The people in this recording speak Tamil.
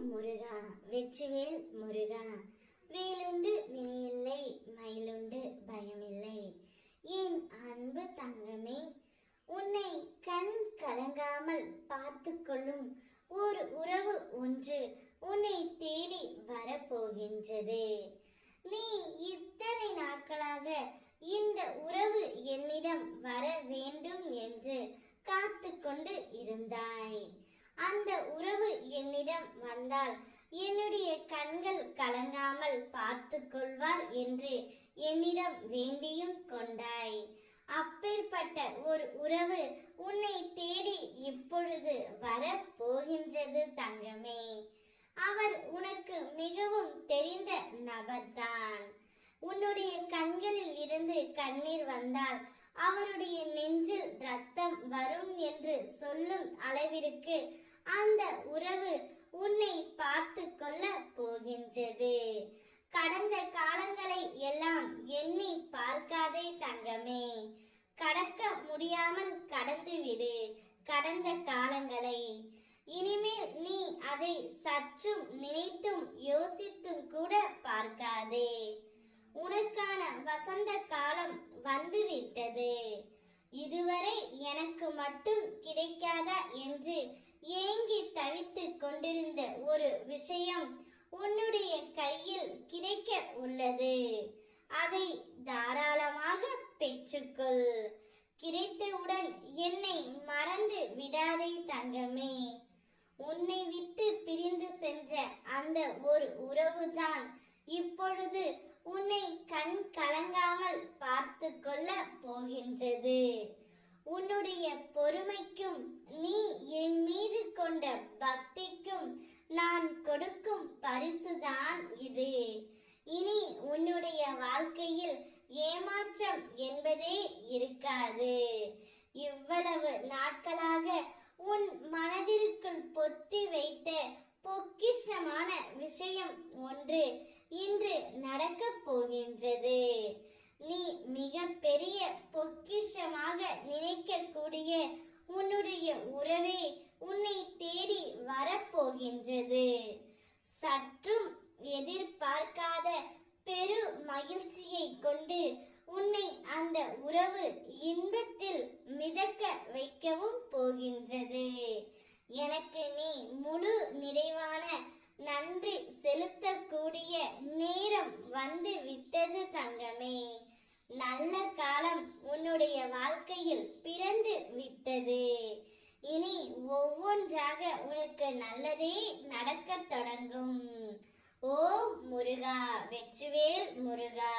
முருகா வெற்றிவேல் முருகா, வேலுண்டு வினையில்லை, மயிலுண்டு பயமில்லை. என் அன்பு தங்கமே, உன்னை கண் கலங்காமல் பார்த்து கொள்ளும் ஒரு உறவு ஒன்று உன்னை தேடி வரப்போகின்றது. நீ இத்தனை நாட்களாக இந்த உறவு என்னிடம் வர வேண்டும் என்று காத்து கொண்டு இருந்தாய். அந்த உறவு என்னிடம் வந்தால் என்னுடைய கண்கள் கலங்காமல் பார்த்து கொள்வார் என்று என்னிடம் வேண்டியும் கொண்டாய். அப்பேற்பட்ட ஒரு உறவு உன்னை தேடி இப்பொழுது வர போகின்றது தங்கமே. அவர் உனக்கு மிகவும் தெரிந்த நபர்தான். உன்னுடைய கண்களில் இருந்து கண்ணீர் வந்தால் அவருடைய நெஞ்சில் ரத்தம் வரும் என்று சொல்லும் அளவிற்கு அந்த உறவு உன்னை பார்த்து கொள்ள போகின்றது. கடந்த காலங்களை எல்லாம் எண்ணி பார்க்காதே தங்கமே. கடக்க முடியாமல் கடந்து விடு கடந்த காலங்களை. இனிமேல் நீ அதை சற்றும் நினைத்தும் யோசித்தும் கூட பார்க்காதே. உனக்கான வசந்த காலம் வந்துவிட்டது. இதுவரை எனக்கு மட்டும் கிடைக்காதா என்று ஏங்கி தவித்துக் கொண்டிருந்த ஒரு விஷயம் உன்னுடைய கையில் கிடைக்க உள்ளது. அதை தாராளமாக பெற்றுக்கொள். கிடைத்தவுடன் என்னை மறந்து விடாதே தங்கமே. உன்னை விட்டு பிரிந்து சென்ற அந்த ஒரு உறவுதான் இப்பொழுது உன்னை கண் கலங்காமல் பார்த்து கொள்ள போகின்றது. உன்னுடைய பொறுமைக்கும் நீ என் மீது கொண்ட பக்திக்கும் நான் கொடுக்கும் பரிசுதான் இது. இனி உன்னுடைய வாழ்க்கையில் ஏமாற்றம் என்பதே இருக்காது. இவ்வளவு நாட்களாக உன் மனதிற்குள் பொத்தி வைத்த பொக்கிஷமான விஷயம் ஒன்று இன்று நடக்கப் போகின்றது. நீ மிக பெரிய பொக்கிஷமாக நினைக்கக்கூடிய உன்னுடைய உறவே உன்னை தேடி வரப்போகின்றது. சற்றும் எதிர்பார்க்காத பெரு மகிழ்ச்சியை கொண்டு உன்னை அந்த உறவு இன்பத்தில் மிதக்க வைக்கவும் போகின்றது. எனக்கு நீ முழு நிறைவான நன்றி செலுத்தக்கூடிய நேரம் வந்து விட்டது தங்கமே. நல்ல காலம் உன்னுடைய வாழ்க்கையில் பிறந்து விட்டது. இனி ஒவ்வொன்றாக உனக்கு நல்லதே நடக்கத் தொடங்கும். ஓ முருகா, வெற்றிவேல் முருகா.